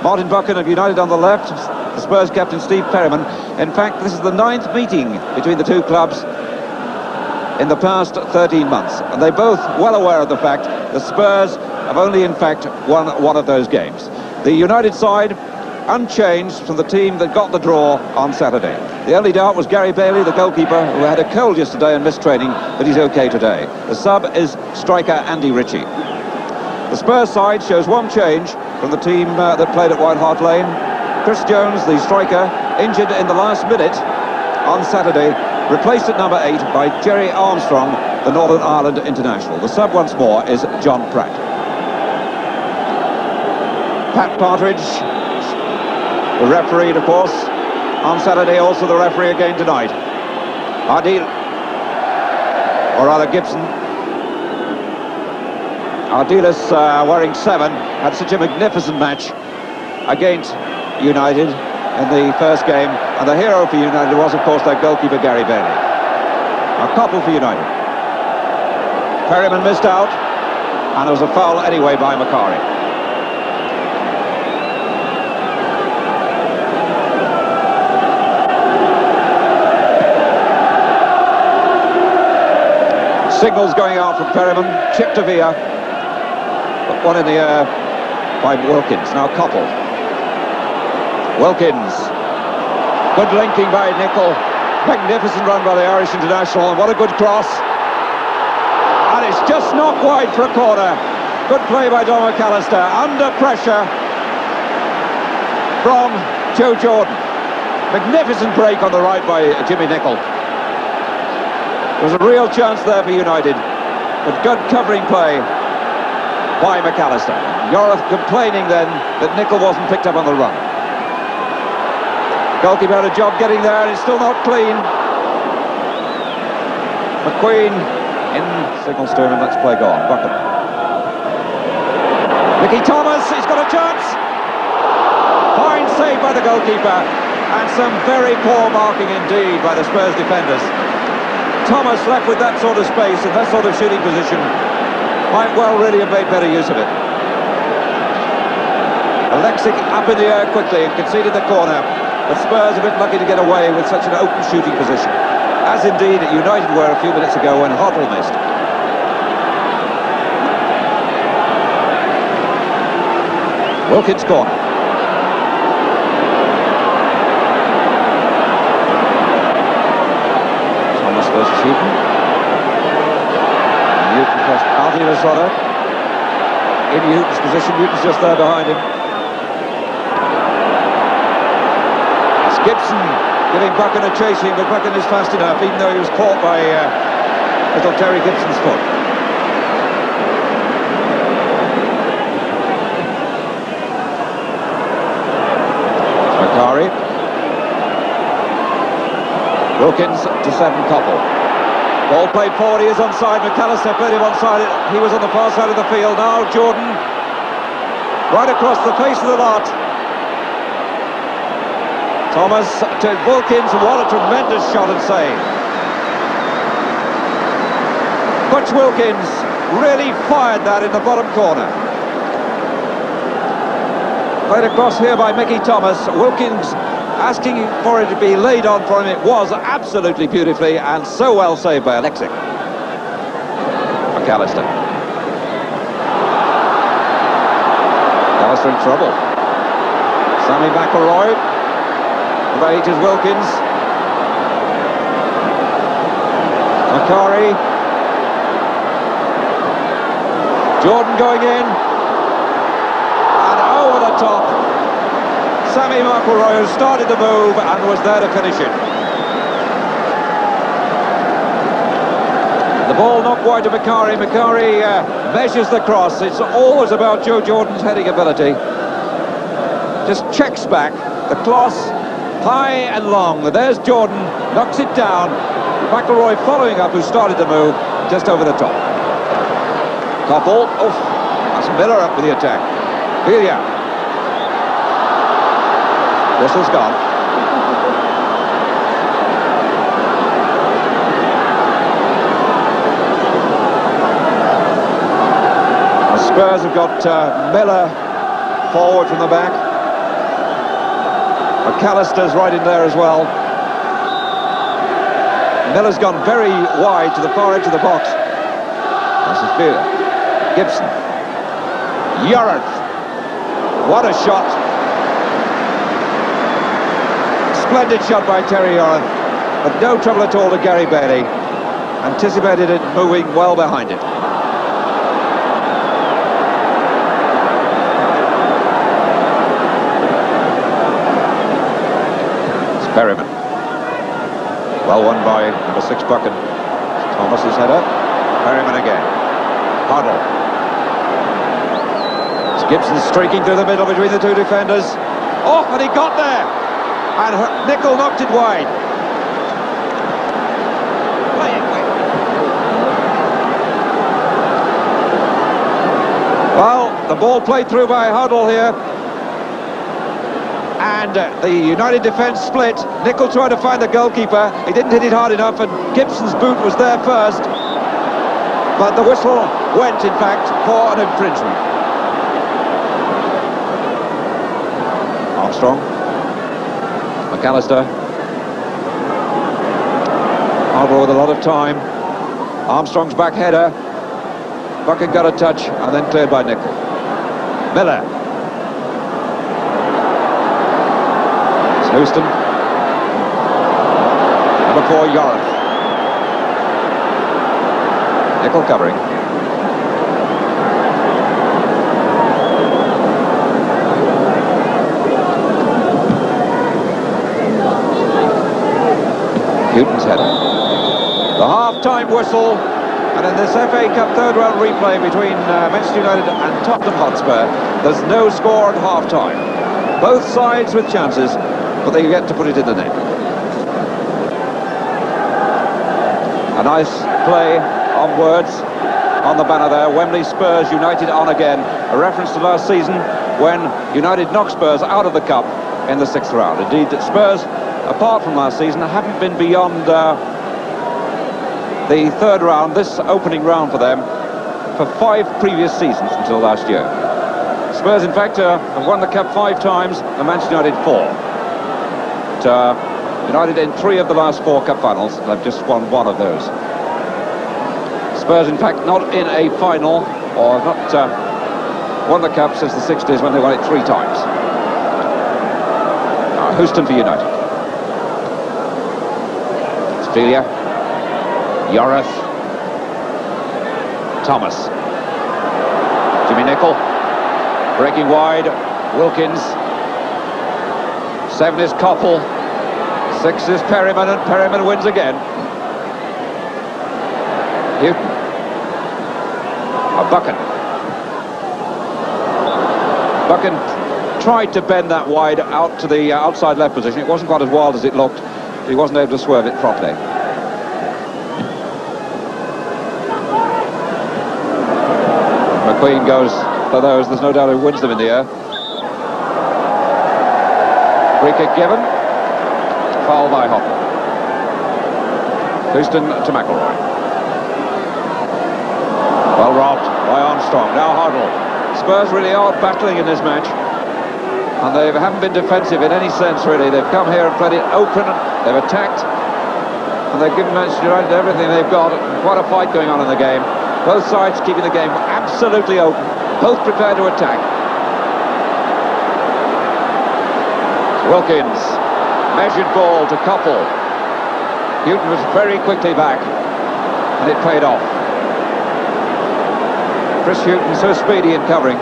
Martin Buchan of United on the left, the Spurs captain Steve Perryman. In fact, this is the 9th meeting between the two clubs in the past 13 months, and they're both well aware of the fact the Spurs have only in fact won one of those games. The United side unchanged from the team that got the draw on Saturday. The only doubt was Gary Bailey, the goalkeeper, who had a cold yesterday and missed training, but he's okay today. The sub is striker Andy Ritchie. The Spurs side shows one change from the team that played at White Hart Lane. Chris Jones, the striker, injured in the last minute on Saturday, replaced at number 8 by Jerry Armstrong, the Northern Ireland international. The sub once more is John Pratt. Pat Partridge, the referee, of course, on Saturday, also the referee again tonight. Hoddle, or rather Gibson. Ardiles, wearing 7, had such a magnificent match against United in the first game, and the hero for United was, of course, their goalkeeper Gary Bailey. A couple for United. Perryman missed out, and there was a foul anyway by Macari. Signals going out from Perryman, chip to Villa, but one in the air by Wilkins. Now Hoddle. Wilkins, good linking by Nicol, magnificent run by the Irish international, and what a good cross. And it's just not wide for a corner. Good play by Don McAllister, under pressure from Joe Jordan. Magnificent break on the right by Jimmy Nicol. There was a real chance there for United, but good covering play by McAllister. You're complaining then that Nicol wasn't picked up on the run. Goalkeeper had a job getting there, and it's still not clean. McQueen in signals to him, and let's play go on. Buchan. Mickey Thomas, he's got a chance. Fine save by the goalkeeper, and some very poor marking indeed by the Spurs defenders. Thomas, left with that sort of space and that sort of shooting position, might well really have made better use of it. Alexic up in the air quickly and conceded the corner, but Spurs a bit lucky to get away with such an open shooting position, as indeed United were a few minutes ago when Hoddle missed. Wilkins corner. Versus Heaton. Newton pressed Ardiles rather. In Newton's position, Newton's just there behind him. It's Gibson giving Buchan a chasing, but Buchan is fast enough, even though he was caught by little Terry Gibson's foot. Macari. Wilkins to 7 Hoddle. Ball played forward, he is onside. McAllister played him onside. He was on the far side of the field. Now Jordan, right across the face of the lot. Thomas to Wilkins, what a tremendous shot and save. Butch Wilkins really fired that in the bottom corner. Played across here by Mickey Thomas. Wilkins asking for it to be laid on for him. It was absolutely beautifully, and so well saved by Alexic. McAllister. McAllister in trouble. Sammy McElroy. Number 8 is Wilkins. Macari. Jordan going in. And over the top. Sammy McElroy started the move and was there to finish it. The ball not wide to Macari. Macari measures the cross. It's always about Joe Jordan's heading ability. Just checks back. The cross, high and long. There's Jordan, knocks it down. McElroy following up, who started the move, just over the top. Hoddle. Oh, that's Miller up with the attack. Villa. Whistle's gone. The Spurs have got Miller forward from the back. McAllister's right in there as well. Miller's gone very wide to the far edge of the box. This is Beer. Gibson. Yorath. What a shot. Splendid shot by Terry Yorath, but no trouble at all to Gary Bailey. Anticipated it, moving well behind it. It's Perryman. Well won by number 6 Buchan. Thomas's header. Perryman again. Hoddle. It's Gibson streaking through the middle between the two defenders. Oh, and he got there! And Nicol knocked it wide. Well, the ball played through by Hoddle here. And the United defence split. Nicol tried to find the goalkeeper. He didn't hit it hard enough, and Gibson's boot was there first. But the whistle went, in fact, for an infringement. Armstrong. McAllister. Hoddle with a lot of time. Armstrong's back header. Buchan got a touch and then cleared by Nicol. Miller. It's Houston. Number 4, Yorath. Nicol covering. Newton's header. The half-time whistle, and in this FA Cup third-round replay between Manchester United and Tottenham Hotspur, there's no score at half-time. Both sides with chances, but they get to put it in the net. A nice play on words on the banner there. Wembley Spurs United on again. A reference to last season when United knocked Spurs out of the Cup in the 6th round. Indeed, Spurs, apart from last season, haven't been beyond the 3rd round, this opening round for them, for 5 previous seasons until last year. Spurs, in fact, have won the Cup 5 times, and Manchester United 4. But, United in 3 of the last 4 Cup finals, and they've just won 1 of those. Spurs, in fact, not in a final, or not won the Cup since the 60s when they won it 3 times. Houston for United. Australia. Yorath. Thomas. Jimmy Nicol. Breaking wide. Wilkins. 7 is Koppel. 6 is Perryman, and Perryman wins again. Newton. Buchan. Buchan tried to bend that wide out to the outside left position. It wasn't quite as wild as it looked. He wasn't able to swerve it properly. McQueen goes for those. There's no doubt who wins them in the air. Free kick given. Foul by Hoddle. Houston to McElroy. Well robbed by Armstrong. Now Hoddle. Spurs really are battling in this match. And they haven't been defensive in any sense, really. They've come here and played it open, they've attacked, and they've given Manchester United everything they've got. Quite a fight going on in the game. Both sides keeping the game absolutely open, both prepared to attack. Wilkins, measured ball to Koppel. Newton was very quickly back, and it paid off. Chris Newton so speedy in covering.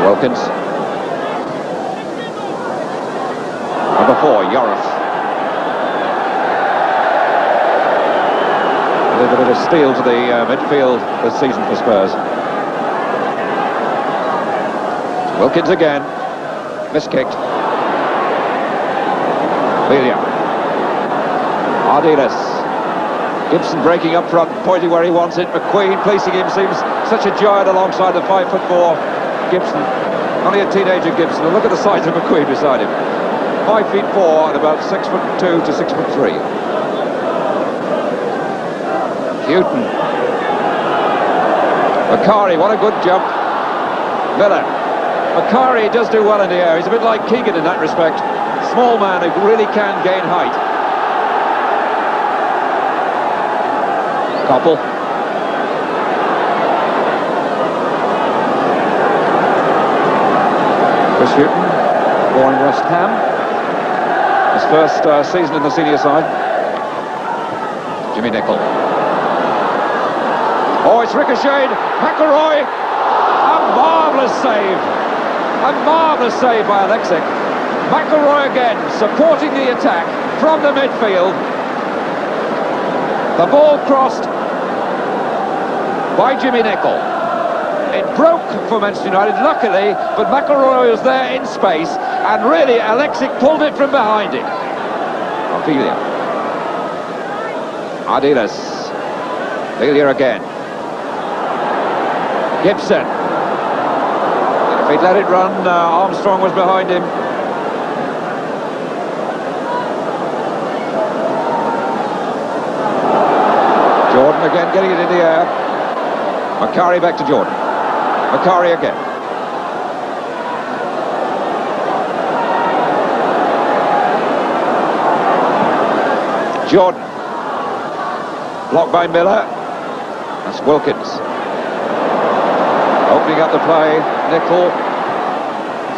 Wilkins. Number 4, Yorath. A little bit of steal to the midfield this season for Spurs. Wilkins again. Miskicked. William. Ardiles. Gibson breaking up front, pointing where he wants it. McQueen placing him, seems such a giant alongside the 5'4" Gibson. Only a teenager Gibson, and look at the size of McQueen beside him. 5'4" and about 6'2" to 6'3". Newton. Macari, what a good jump. Miller. Macari does do well in the air. He's a bit like Keegan in that respect. Small man who really can gain height. Koppel. Chris Hughton, born in West Ham. His first season in the senior side. Jimmy Nicholl. Oh, it's ricocheted. McElroy. A marvellous save. A marvellous save by Alexic. McElroy again, supporting the attack from the midfield. The ball crossed by Jimmy Nicholl. It broke for Manchester United, luckily, but McElroy was there in space, and really Alexic pulled it from behind him. Ophelia. Ardiles. Ophelia again. Gibson. If he'd let it run, Armstrong was behind him. Jordan again getting it in the air. Macari back to Jordan. Macari again. Jordan. Blocked by Miller. That's Wilkins. Opening up the play. Nicholl.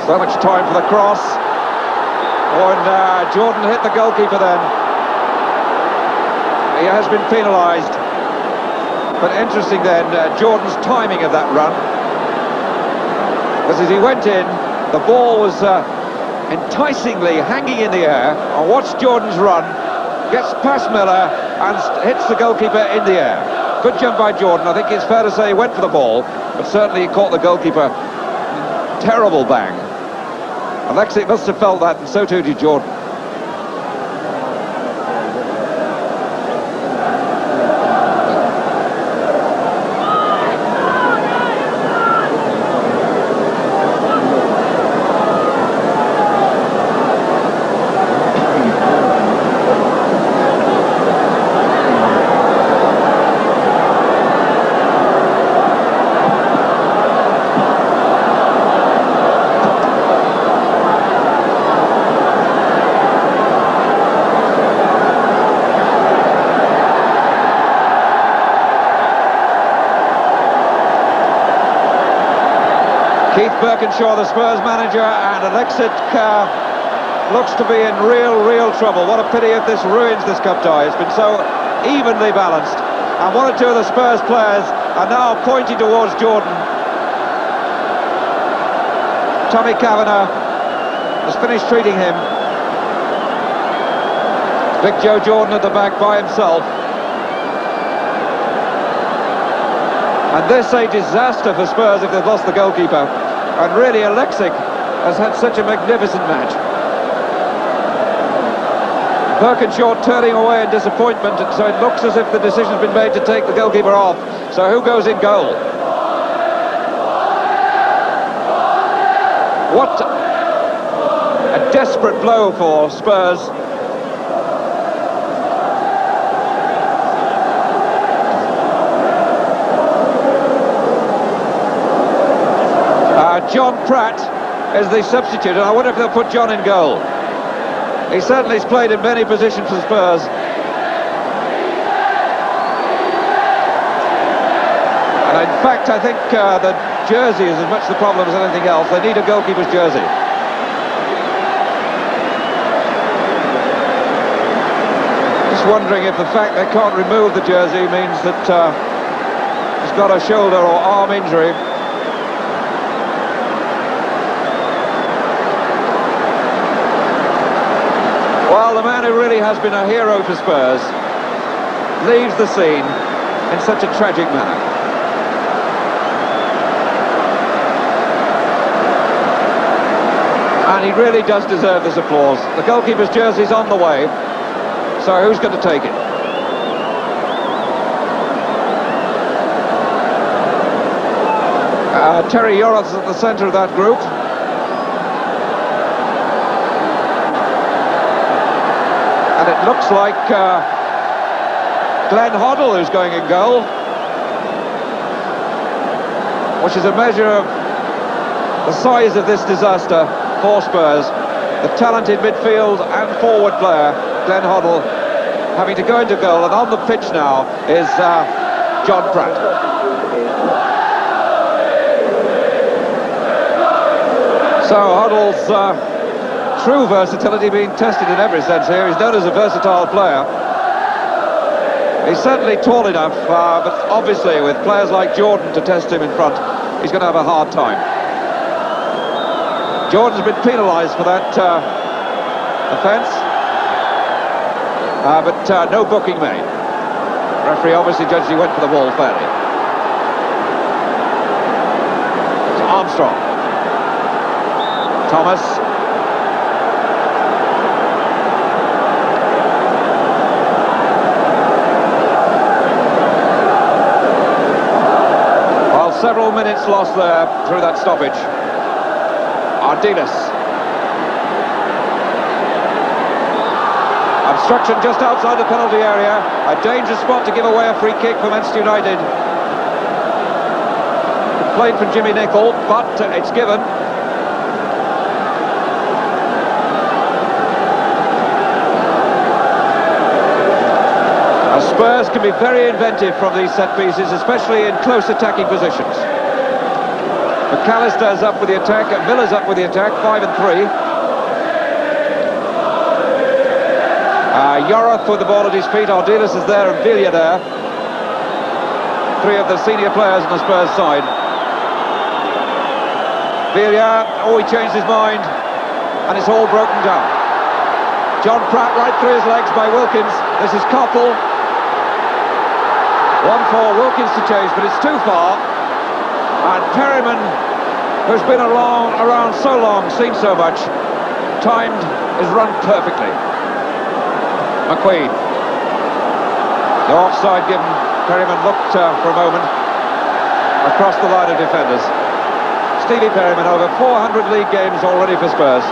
So much time for the cross. Oh, and Jordan hit the goalkeeper then. He has been penalised. But interesting then, Jordan's timing of that run. Because as he went in, the ball was enticingly hanging in the air. And watch Jordan's run. Gets past Miller and hits the goalkeeper in the air. Good jump by Jordan. I think it's fair to say he went for the ball, but certainly he caught the goalkeeper. Terrible bang. Alexic must have felt that, and so too did Jordan. Keith Birkinshaw, the Spurs manager, and Alexic looks to be in real trouble. What a pity if this ruins this cup tie. It's been so evenly balanced. And one or two of the Spurs players are now pointing towards Jordan. Tommy Kavanagh has finished treating him. Big Joe Jordan at the back by himself. And this a disaster for Spurs if they've lost the goalkeeper. And really Alexic has had such a magnificent match. Birkinshaw turning away in disappointment, and so it looks as if the decision's been made to take the goalkeeper off. So who goes in goal? What a desperate blow for Spurs. John Pratt is the substitute, and I wonder if they'll put John in goal. He certainly has played in many positions for Spurs. And in fact, I think the jersey is as much the problem as anything else. They need a goalkeeper's jersey. Just wondering if the fact they can't remove the jersey means that he's got a shoulder or arm injury. Well, the man who really has been a hero for Spurs leaves the scene in such a tragic manner. And he really does deserve this applause. The goalkeeper's jersey's on the way, so who's going to take it? Terry Yorath's at the centre of that group. And it looks like Glenn Hoddle who's going in goal. which is a measure of the size of this disaster for Spurs. The talented midfield and forward player, Glenn Hoddle, having to go into goal, and on the pitch now is John Pratt. So Hoddle's true versatility being tested in every sense here. He's known as a versatile player. He's certainly tall enough, but obviously with players like Jordan to test him in front, he's going to have a hard time. Jordan's been penalised for that offence, but no booking made. The referee obviously judged he went for the ball fairly. It's Armstrong. Thomas. Well, several minutes lost there through that stoppage. Ardiles. Obstruction just outside the penalty area. A dangerous spot to give away a free kick for Manchester United. Played from Jimmy Nicholl, but it's given. Spurs can be very inventive from these set pieces, especially in close attacking positions. McAllister's up with the attack, and Miller's up with the attack, 5 and 3. Yorath with the ball at his feet, Ardiles is there and Villa there. 3 of the senior players on the Spurs side. Villa, he changed his mind, and it's all broken down. John Pratt right through his legs by Wilkins. This is Koppel. 1 for Wilkins to change, but it's too far. And Perryman, who's been around so long, seen so much, timed his run perfectly. McQueen. The offside given. Perryman looked for a moment across the line of defenders. Stevie Perryman, over 400 league games already for Spurs.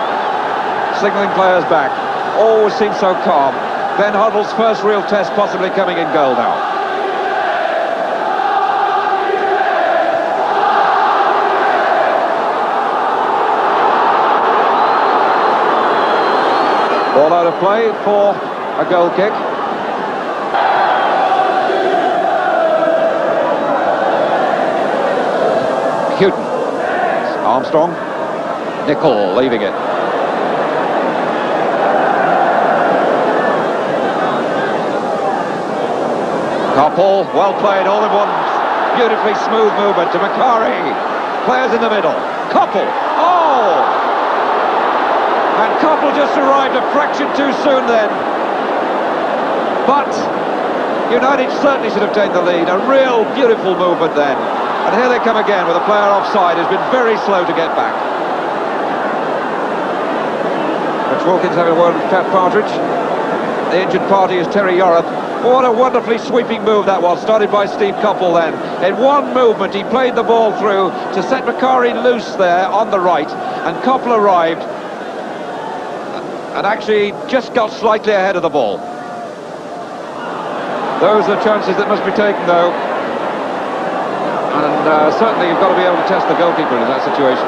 Signalling players back. Always seems so calm. Glenn Hoddle's first real test possibly coming in goal now. Ball out of play for a goal kick. Houghton. Armstrong. Nicholl leaving it. Koppel, well played, all in one. Beautifully smooth movement to Macari. Players in the middle. Koppel. Oh! And Koppel just arrived a fraction too soon then. But United certainly should have taken the lead. A real beautiful movement then. And here they come again with a player offside who's been very slow to get back. Rich Wilkins having a word with Pat Partridge. The injured party is Terry Yorath. What a wonderfully sweeping move that was, started by Steve Koppel then. In one movement he played the ball through to set Macari loose there on the right, and Koppel arrived and actually just got slightly ahead of the ball. Those are chances that must be taken though, and certainly you've got to be able to test the goalkeeper in that situation.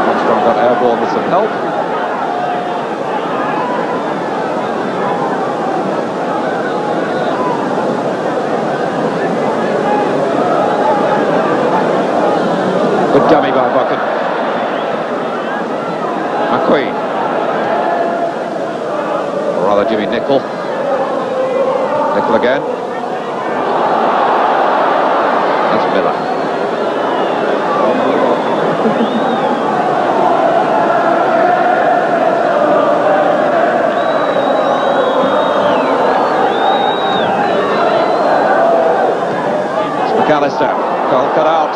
Armstrong got airborne with some help. Good dummy by Bucket. McQueen. Or rather Jimmy Nicholl. Nicholl again. That's Miller. It's McAllister. Goal cut out.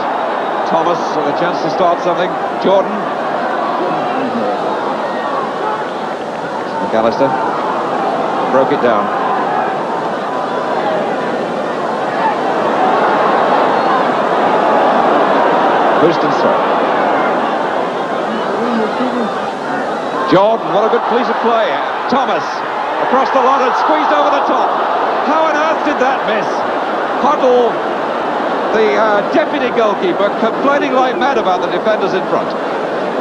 Thomas with a chance to start something. Jordan. McAllister broke it down. Houston's throw. Jordan, what a good piece of play. Thomas across the line and squeezed over the top. How on earth did that miss? Hoddle, the deputy goalkeeper, complaining like mad about the defenders in front.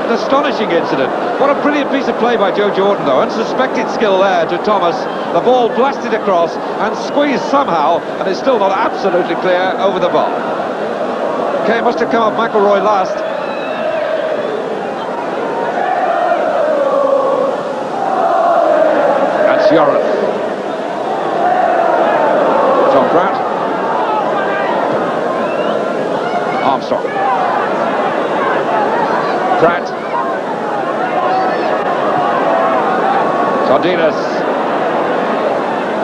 An astonishing incident. What a brilliant piece of play by Joe Jordan, though. Unsuspected skill there to Thomas. The ball blasted across and squeezed somehow, and it's still not absolutely clear over the bar. Okay, must have come off McElroy last. That's Yorath. John Pratt. Armstrong. Pratt. Sardinas.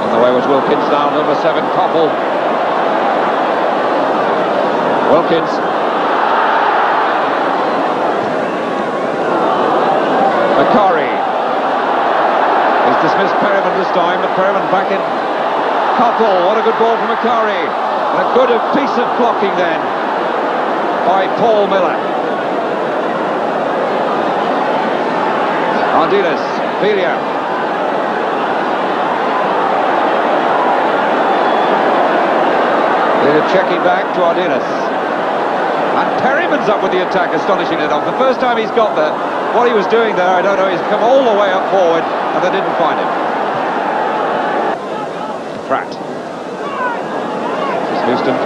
On the way was Wilkins now, number 7, Koppel. Wilkins. Macari. He's dismissed Perryman this time, but Perryman back in. Koppel, what a good ball from Macari. And a good piece of blocking then by Paul Miller. Ardiles, Velia. Velia checking back to Ardiles. And Perryman's up with the attack, astonishing enough. The first time he's got there, what he was doing there, I don't know, he's come all the way up forward and they didn't find him. Pratt. Houston.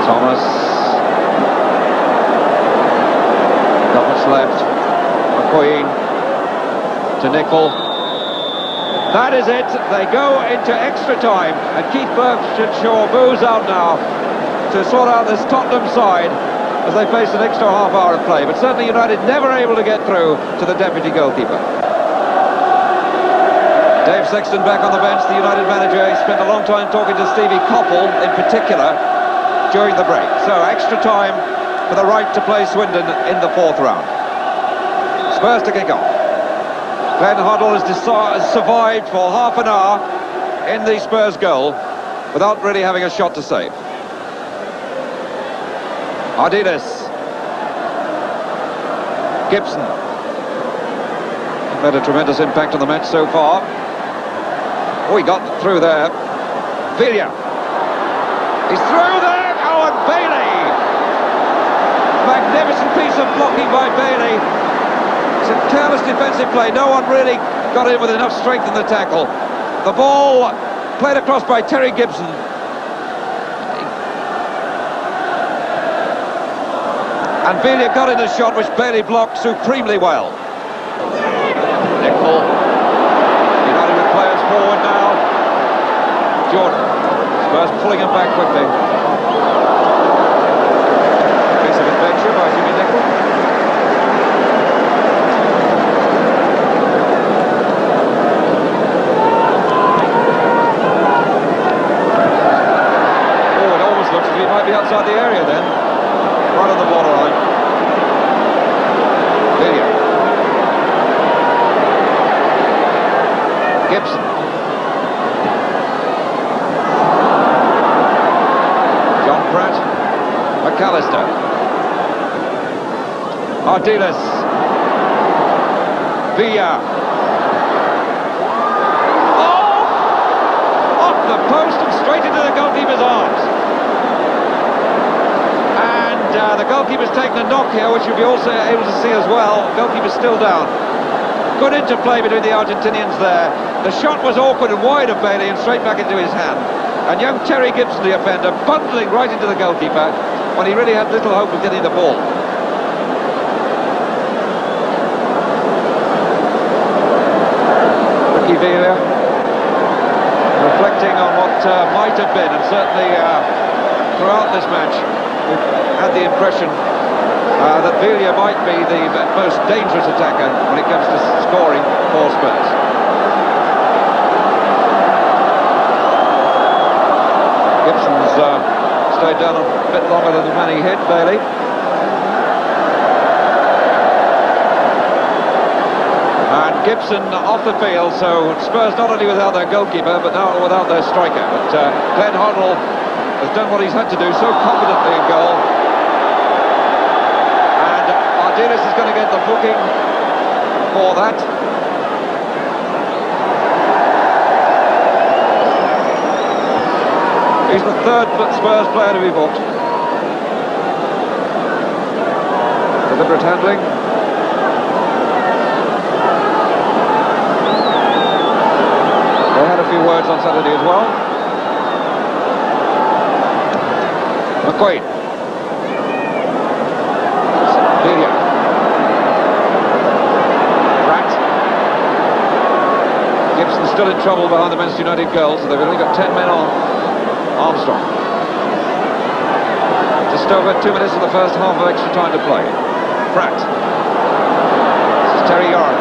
Thomas. Not much left. McQueen to Nicol. That is it. They go into extra time, and Keith Burnshaw moves out now to sort out this Tottenham side as they face an extra half hour of play. But certainly United never able to get through to the deputy goalkeeper. Dave Sexton back on the bench, the United manager. He spent a long time talking to Stevie Koppel in particular during the break. So extra time for the right to play Swindon in the 4th round. Spurs to kick off. Glenn Hoddle has survived for half an hour in the Spurs goal without really having a shot to save. Ardiles. Gibson. Made a tremendous impact on the match so far. Oh, he got through there. Velia. He's through there. Oh, and Bailey. Magnificent piece of blocking by Bailey. It's a careless defensive play. No one really got in with enough strength in the tackle. The ball played across by Terry Gibson. And Velia got in a shot which Bailey blocked supremely well. Nicol. United with players forward now. Jordan. Spurs pulling him back quickly. Piece of adventure by Jimmy Nicol. Oh, it almost looks as if he might be outside the area then. Right on the borderline. Velia. Gibson. John Pratt. McAllister. Ardiles. Villa. Oh! Off the post and straight into the goalkeeper's arms. And the goalkeeper's taken a knock here, which you'll be also able to see as well. Goalkeeper's still down. Good interplay between the Argentinians there. The shot was awkward and wide of Bailey and straight back into his hand. And young Terry Gibson, the offender, bundling right into the goalkeeper when he really had little hope of getting the ball. Ricky Velia reflecting on what might have been, and certainly throughout this match we've had the impression that Velia might be the most dangerous attacker when it comes to scoring for Spurs. Gibson's stayed down a bit longer than the man he hit, Bailey. And Gibson off the field, so Spurs not only without their goalkeeper, but now without their striker. But Glenn Hoddle has done what he's had to do so confidently in goal. And Ardiles is going to get the booking for that. He's the third Spurs player to be booked. Deliberate handling. They had a few words on Saturday as well. McQueen. Delia. Pratt. Gibson still in trouble behind the Manchester United goals. They've only got 10 men on. Armstrong. Just over 2 minutes of the first half of extra time to play. Pratt. This is Terry Yard.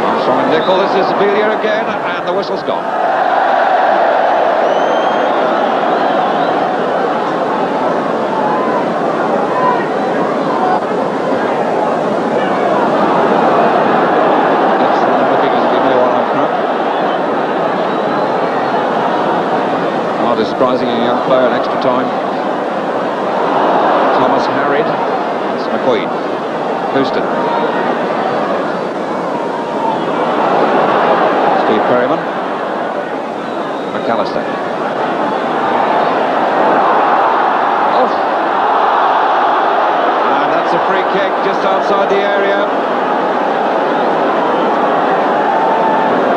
Armstrong and Nicol. This is Belia again, and the whistle's gone. Surprising a young player in extra time. Thomas harried. It's McQueen. Houston. Steve Perryman. McAllister. Oh! And that's a free kick just outside the area.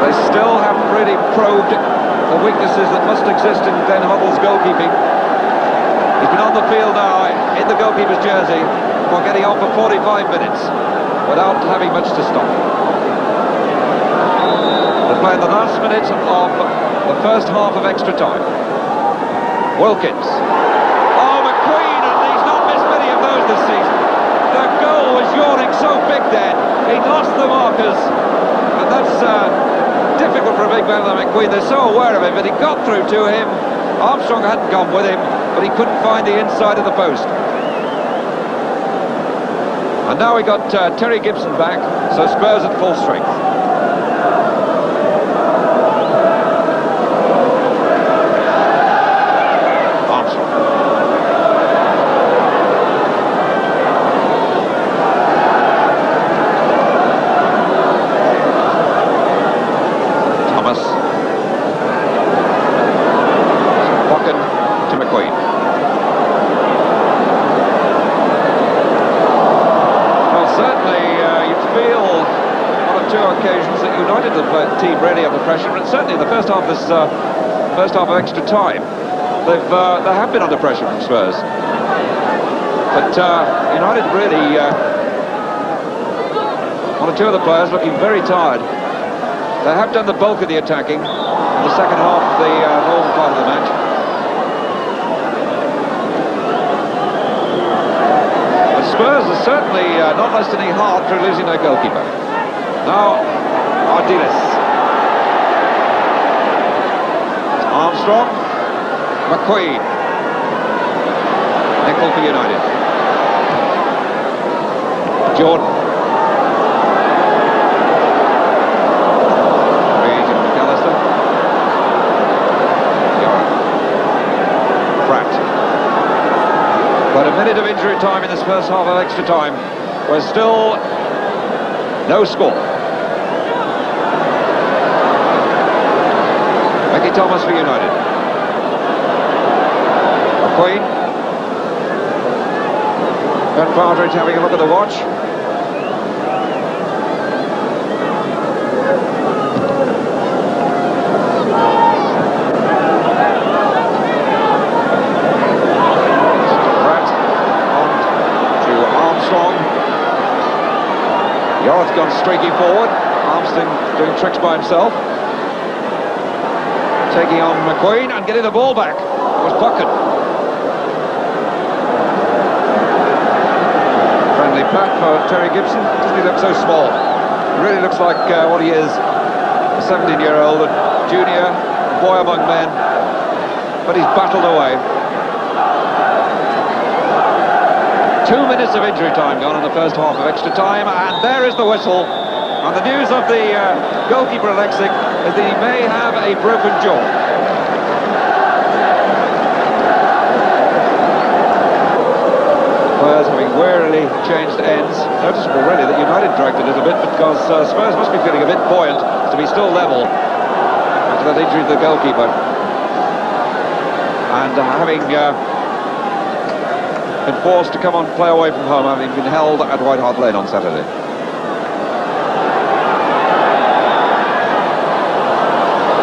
They still haven't really probed the weaknesses that must exist in Glenn Hoddle's goalkeeping. He's been on the field now in the goalkeeper's jersey for getting on for 45 minutes without having much to stop. They're playing the last minute of the first half of extra time. Wilkins. Oh, McQueen, and he's not missed many of those this season. The goal was yawning so big then. He'd lost the markers, and that's difficult for a big man like McQueen. They're so aware of him, but he got through to him. Armstrong hadn't gone with him, but he couldn't find the inside of the post. And now we got Terry Gibson back, so Spurs at full strength. Armstrong. To McQueen. Well, certainly you feel on 2 occasions that United have played the team really under pressure, and certainly in the first half of this first half of extra time, they have been under pressure from Spurs. But United really, 1 or 2 of the players looking very tired. They have done the bulk of the attacking in the second half of the northern part of the match. Spurs are certainly not lost any heart through losing their goalkeeper. Now, Ardiles. Armstrong. McQueen. Nicol for United. Jordan. McAllister. Yara. Pratt. But a minute of injury time in this first half of extra time. We're still no score. Mickey Thomas for United. McQueen. Ben Partridge having a look at the watch. Yarth's gone streaking forward. Armstrong doing tricks by himself. Taking on McQueen and getting the ball back. It was Bucket. Friendly pat for Terry Gibson. Doesn't he look so small? He really looks like what he is. A 17-year-old, a junior, boy among men. But he's battled away. 2 minutes of injury time gone in the first half of extra time, and there is the whistle. And the news of the goalkeeper Alexic is that he may have a broken jaw. Spurs having warily changed ends. Noticeable really that United dragged a little bit because Spurs must be feeling a bit buoyant to be still level that injury to the goalkeeper. And having been forced to come on play away from home, having been held at White Hart Lane on Saturday.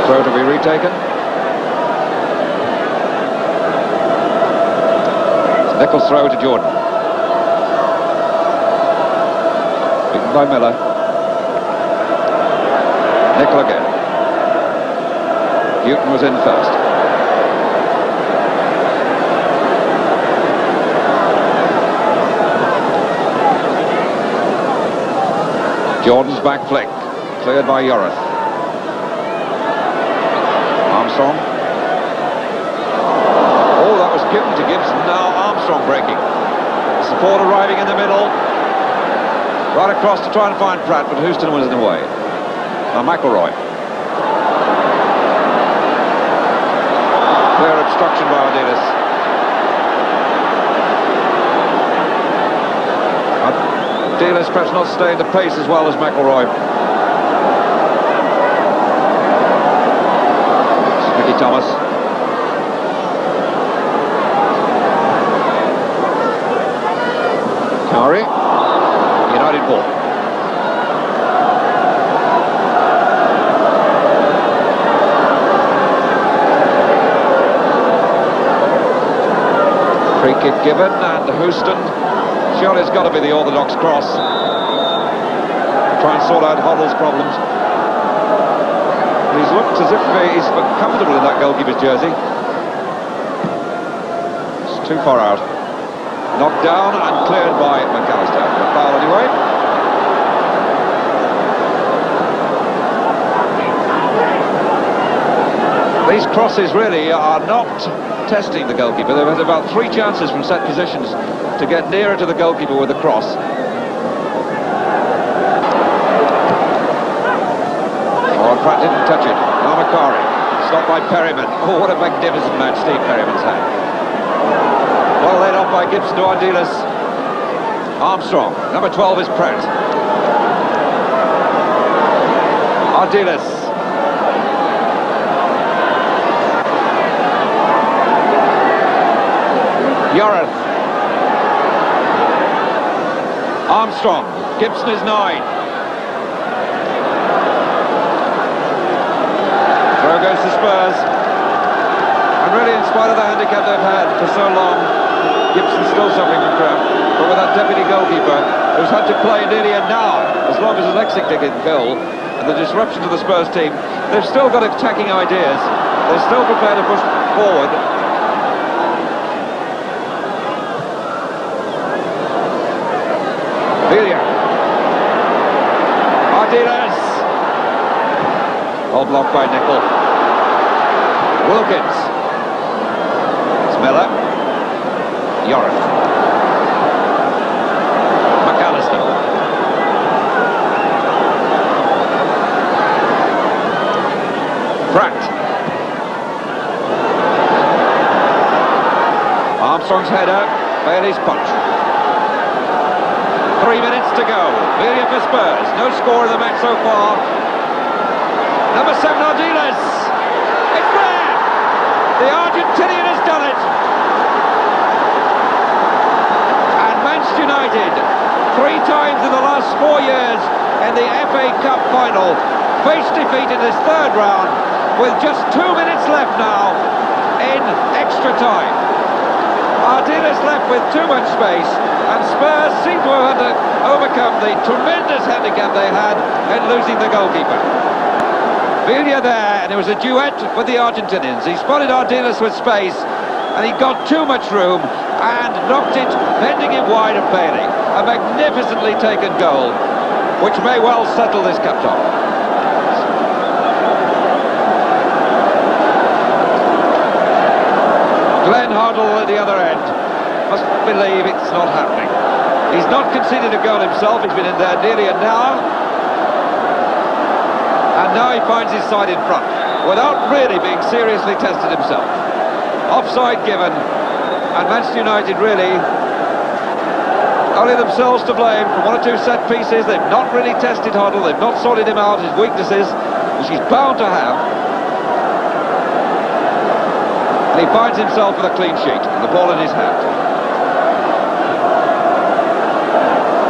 Throw to be retaken. Nichols' throw to Jordan. Beaten by Miller. Nicol again. Newton was in first. Jordan's back flick, cleared by Yorath. Armstrong. Oh, that was given to Gibson. Now Armstrong breaking. Support arriving in the middle. Right across to try and find Pratt, but Houston was in the way. Now McElroy. Clear obstruction by Ardiles. Ardiles perhaps not staying the pace as well as McElroy. Ricky Thomas. Curry. United ball. Free kick given, and Houston, surely it's got to be the orthodox cross. Try and sort out Hoddle's problems. He's looked as if he's comfortable in that goalkeeper's jersey. It's too far out. Knocked down and cleared by McAllister. A foul anyway. These crosses really are not testing the goalkeeper. They've had about 3 chances from set positions to get nearer to the goalkeeper with a cross. Oh, Pratt didn't touch it. Now Macari, stopped by Perryman. Oh, what a magnificent match Steve Perryman's had. Well laid off by Gibson to Ardiles. Armstrong, number 12 is Pratt. Ardiles. Yorath. Armstrong. Gibson is 9. Throw goes to Spurs. And really, in spite of the handicap they've had for so long, Gibson's still suffering from cramp. But with that deputy goalkeeper, who's had to play nearly an hour, as long as Alexic didn't goal, and the disruption to the Spurs team, they've still got attacking ideas. They're still prepared to push forward. Ardiles. All blocked by Nicol. Wilkins. It's Miller. Yorath. McAllister. Pratt. Armstrong's header. Bailey's punch. 3 minutes to go. Velia for Spurs. No score in the match so far. Number 7, Ardiles. It's there! The Argentinian has done it. And Manchester United, 3 times in the last 4 years in the FA Cup final, face defeat in this 3rd round with just 2 minutes left now in extra time. Ardiles left with too much space, and Spurs seem to have had to overcome the tremendous handicap they had in losing the goalkeeper. Velia there, and it was a duet with the Argentinians. He spotted Ardiles with space, and he got too much room and knocked it, bending it wide of Bailey. A magnificently taken goal, which may well settle this cup top. Glenn Hoddle at the other end must believe it's not happening. He's not conceded a goal himself. He's been in there nearly an hour, and now he finds his side in front without really being seriously tested himself. Offside given, and Manchester United really only themselves to blame for 1 or 2 set pieces. They've not really tested Hoddle. They've not sorted him out, his weaknesses, which he's bound to have. he finds himself with a clean sheet, the ball in his hand.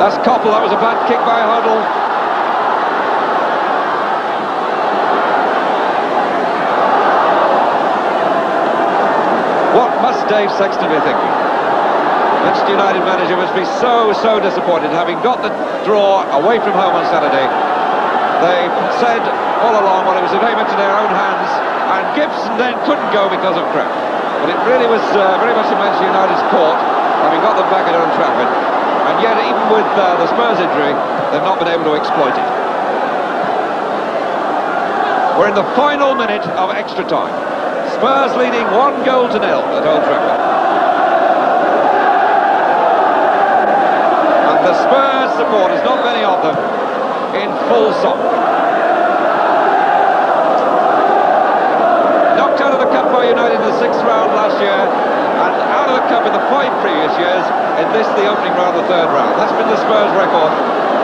That's Koppel. That was a bad kick by Hoddle. What must Dave Sexton be thinking? Manchester United manager must be so disappointed, having got the draw away from home on Saturday. They said all along, well, it was very much in their own hands, and Gibson then couldn't go because of crap. But it really was very much in Manchester United's court, having got them back at Old Trafford. And yet, even with the Spurs injury, they've not been able to exploit it. We're in the final minute of extra time. Spurs leading 1-0 at Old Trafford. And the Spurs supporters, not many of them, in full song. Knocked out of the Cup by United in the 6th round last year, and out of the Cup in the 5 previous years, in this, the opening round, the 3rd round. That's been the Spurs record,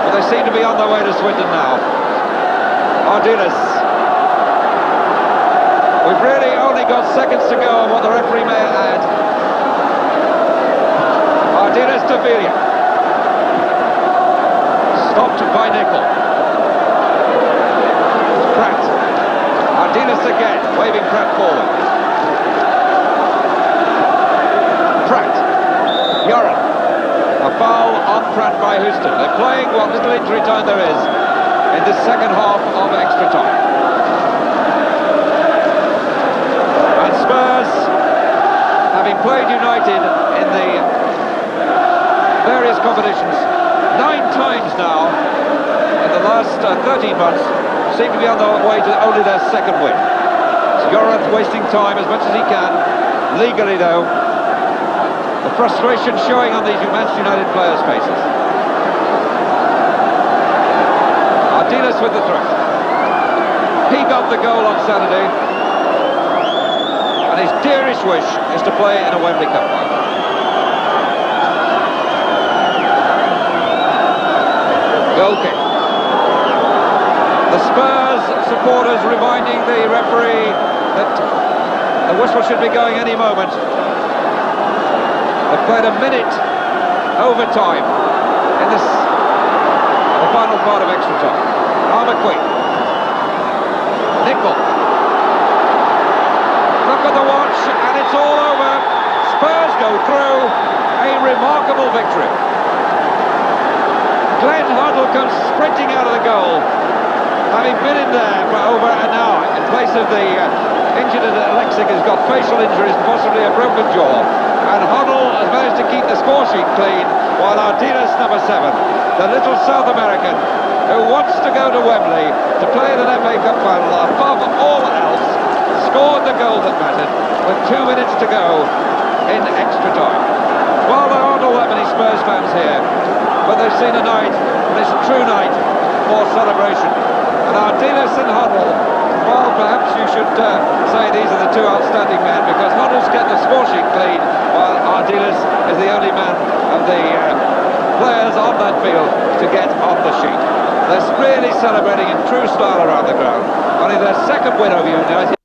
but they seem to be on their way to Swindon now. Hoddle. We've really only got seconds to go on what the referee may add. Hoddle to Villa. Stopped by Nickel. Pratt. Hoddle again, waving Pratt forward. Pratt. Yoran. A foul on Pratt by Houston. They're playing what little injury time there is in the second half of extra time. And Spurs, having played United in the various competitions 9 times now in the last 13 months, seem to be on their way to only their 2nd win. So Yoran wasting time as much as he can, legally though. The frustration showing on these Manchester United players' faces. Hoddle with the throw. He got the goal on Saturday, and his dearest wish is to play in a Wembley Cup final. Goal kick. The Spurs supporters reminding the referee that the whistle should be going any moment. They've played a minute overtime in this, the final part of extra time. McQueen. Nickel. Look at the watch, and it's all over. Spurs go through. A remarkable victory. Glenn Hoddle comes sprinting out of the goal, having been in there for over an hour in place of the injured Alexic, who's got facial injuries and possibly a broken jaw. And Hoddle has managed to keep the score sheet clean, while Ardiles, number 7, the little South American, who wants to go to Wembley to play in an FA Cup final above all else, scored the goal that mattered with 2 minutes to go in extra time. Well, there aren't all that many Spurs fans here, but they've seen a night, and it's a true night for celebration. And Ardiles and Hoddle, well, perhaps you should say these are the 2 outstanding men, because Hoddle's get the score sheet clean, while Ardiles is the only man of the players on that field to get on the sheet. They're really celebrating in true style around the ground. Only their 2nd win over United